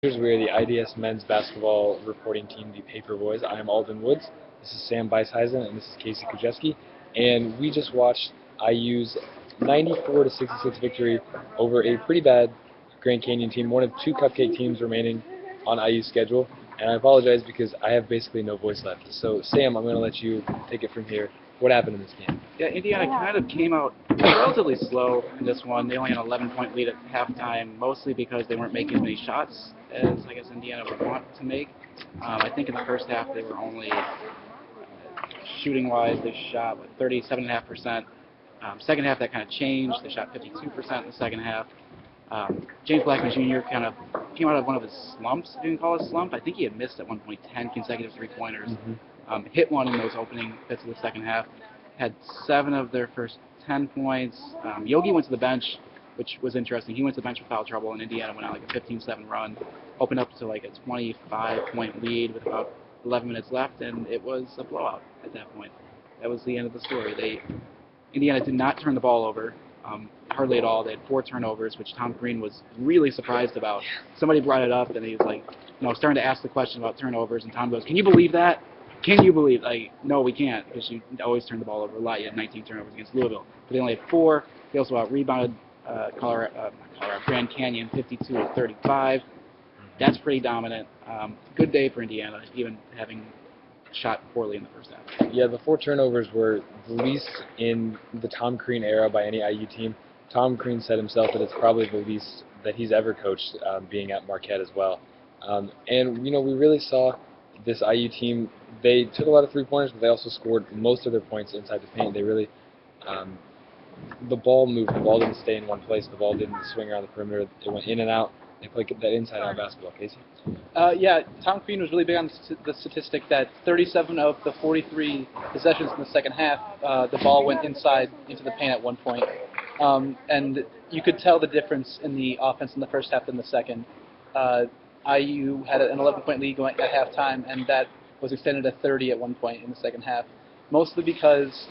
We're the IDS men's basketball reporting team, the Paper Boys. I'm Alden Woods. This is Sam Beisheisen, and this is Casey Kujeski. And we just watched IU's 94 to 66 victory over a pretty bad Grand Canyon team, one of two cupcake teams remaining on IU's schedule. And I apologize because I have basically no voice left. So Sam, I'm going to let you take it from here. What happened in this game? Yeah, Indiana kind of came out relatively slow in this one. They only had an 11-point lead at halftime, mostly because they weren't making as many shots as I guess Indiana would want to make. I think in the first half they were only shooting-wise, they shot 37.5%. Second half that kind of changed. They shot 52% in the second half. James Blackman Jr. kind of came out of one of his slumps, if you can call it a slump. I think he had missed at one point 10 consecutive three-pointers. Hit one in those opening bits of the second half. Had 7 of their first 10 points. Yogi went to the bench, which was interesting. He went to the bench with foul trouble, and Indiana went on like a 15-7 run, opened up to like a 25-point lead with about 11 minutes left, and it was a blowout at that point. That was the end of the story. Indiana did not turn the ball over, hardly at all. They had 4 turnovers, which Tom Green was really surprised about. Somebody brought it up, and he was like, starting to ask the question about turnovers, and Tom goes, "Can you believe that? Can you believe?" Like, no, we can't, because you always turn the ball over a lot. You had 19 turnovers against Louisville, but they only had 4. They also out-rebounded Grand Canyon 52-35. That's pretty dominant. Good day for Indiana, even having shot poorly in the first half. Yeah, the 4 turnovers were the least in the Tom Crean era by any IU team. Tom Crean said himself that it's probably the least that he's ever coached, being at Marquette as well. And we really saw this IU team. They took a lot of three-pointers, but they also scored most of their points inside the paint. They really, the ball moved. The ball didn't stay in one place. The ball didn't swing around the perimeter. It went in and out. They played that inside-out basketball. Casey? Yeah, Tom Crean was really big on the statistic that 37 of the 43 possessions in the second half, the ball went inside into the paint at one point. And you could tell the difference in the offense in the first half than the second. IU had an 11-point lead going at halftime, and that was extended to 30 at one point in the second half, mostly because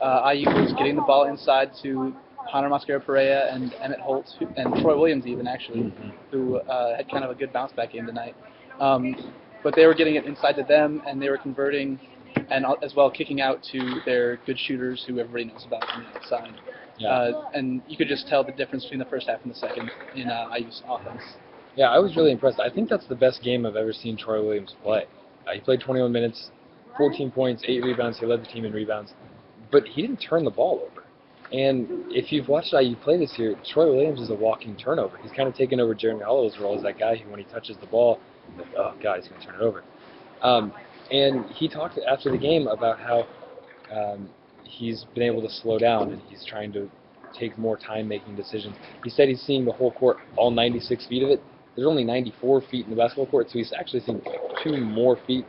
IU was getting the ball inside to Hunter Mosquera-Perea and Emmett Holt, and Troy Williams even, actually, who had kind of a good bounce-back game tonight. But they were getting it inside to them, and they were converting, and as well kicking out to their good shooters who everybody knows about from the outside. Yeah. And you could just tell the difference between the first half and the second in IU's offense. Yeah, I was really impressed. I think that's the best game I've ever seen Troy Williams play. He played 21 minutes, 14 points, 8 rebounds. He led the team in rebounds. But he didn't turn the ball over. And if you've watched IU play this year, Troy Williams is a walking turnover. He's kind of taken over Jeremy Holloway's role as that guy who, when he touches the ball, like, oh, God, he's going to turn it over. And he talked after the game about how he's been able to slow down and he's trying to take more time making decisions. He said he's seeing the whole court, all 96 feet of it. There's only 94 feet in the basketball court, so he's actually seeing 2 more feet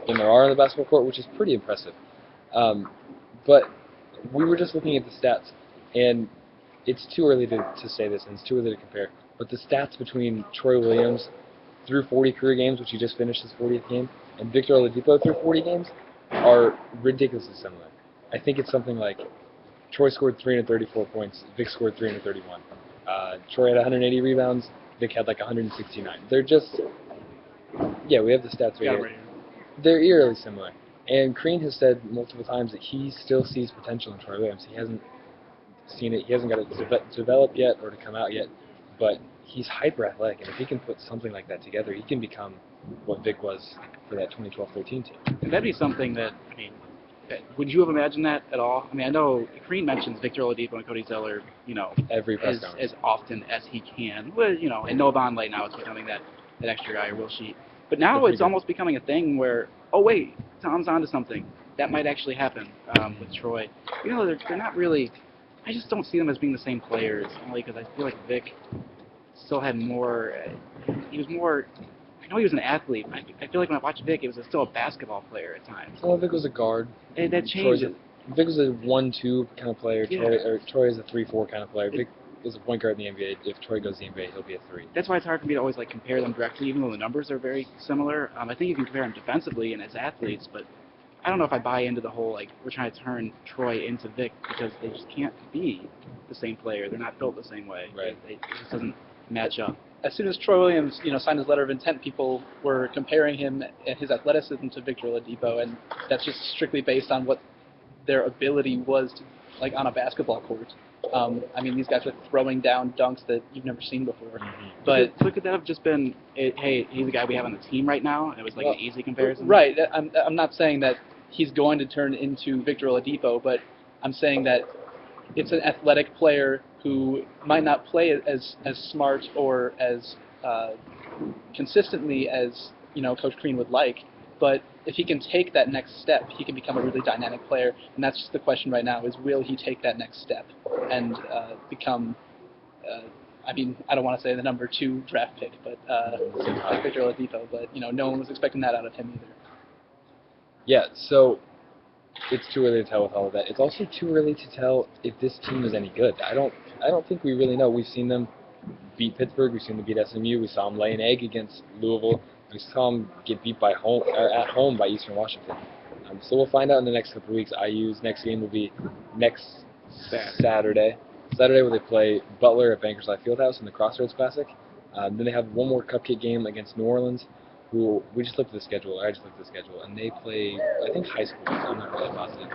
than there are in the basketball court, which is pretty impressive. But we were just looking at the stats, and it's too early to say this, and it's too early to compare, but the stats between Troy Williams through 40 career games, which he just finished his 40th game, and Victor Oladipo through 40 games are ridiculously similar. I think it's something like Troy scored 334 points, Vic scored 331. Troy had 180 rebounds, Vic had like 169. They're just, yeah, we have the stats right here. They're eerily similar. And Crean has said multiple times that he still sees potential in Troy Williams. He hasn't seen it. He hasn't got it to develop yet or to come out yet. But he's hyper athletic, and if he can put something like that together, he can become what Vic was for that 2012-13 team. And that'd be something that, would you have imagined that at all? I know Crean mentions Victor Oladipo and Cody Zeller, every press conference as often as he can. Well, and Noah Vonleh now is becoming that extra guy or will sheet. But now it's almost becoming a thing where, oh wait, Tom's onto something. That might actually happen with Troy. They're not really. I just don't see them as being the same players. Only because I feel like Vic still had more. He was more. I know he was an athlete. I feel like when I watched Vic, it was still a basketball player at times. Well, Vic was a guard. And that changed. Vic was a 1-2 kind of player. Yeah. Troy is a 3-4 kind of player. Vic is a point guard in the NBA. If Troy goes to the NBA, he'll be a 3. That's why it's hard for me to always compare them directly, even though the numbers are very similar. I think you can compare them defensively and as athletes, but I don't know if I buy into the whole we're trying to turn Troy into Vic, because they just can't be the same player. They're not built the same way. Right. It just doesn't match up. as soon as Troy Williams, signed his letter of intent, people were comparing him and his athleticism to Victor Oladipo, and that's just strictly based on what their ability was to, like on a basketball court. I mean, these guys are throwing down dunks that you've never seen before. But so could that have just been, hey, he's the guy we have on the team right now, and it was like an easy comparison? Right. I'm not saying that he's going to turn into Victor Oladipo, but I'm saying that it's an athletic player who might not play as smart or as consistently as Coach Crean would like, but if he can take that next step, he can become a really dynamic player. And that's just the question right now: is will he take that next step and become? I mean, I don't want to say the number 2 draft pick, but like Victor Oladipo. But no one was expecting that out of him either. Yeah, so it's too early to tell with all of that. It's also too early to tell if this team is any good. I don't think we really know. We've seen them beat Pittsburgh. We've seen them beat SMU. We saw them lay an egg against Louisville. We saw them get beat at home by Eastern Washington. So we'll find out in the next couple of weeks. IU's next game will be next Saturday. Saturday where they play Butler at Bankers Life Fieldhouse in the Crossroads Classic. Then they have one more cupcake game against New Orleans, who we just looked at the schedule. I just looked at the schedule, and they play, I think, high school. So I'm not really positive.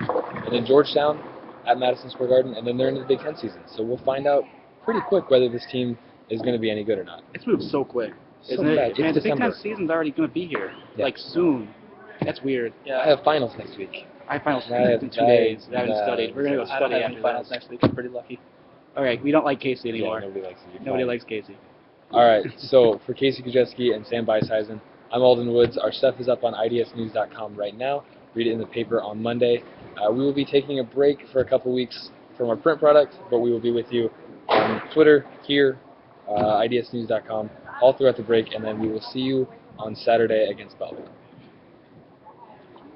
And then Georgetown at Madison Square Garden, and then they're into the Big Ten season. So we'll find out pretty quick whether this team is going to be any good or not. It's moved so quick, isn't So it? fast. Man, It's the Big Ten December. season's already going to be here, Yeah. like soon. That's weird. I have finals next week. I have finals I- in 2 days. I haven't I- studied. We're going to go I don't study have any after finals this. next week. I'm pretty lucky. All right, we don't like Casey anymore. Yeah, nobody likes you. Nobody Fine. likes Casey. All right, so for Casey Kujewski and Sam Beiseisen, I'm Alden Woods. Our stuff is up on idsnews.com right now. Read it in the paper on Monday. We will be taking a break for a couple weeks from our print product, but we will be with you on Twitter, here, idsnews.com, all throughout the break, and then we will see you on Saturday against Butler.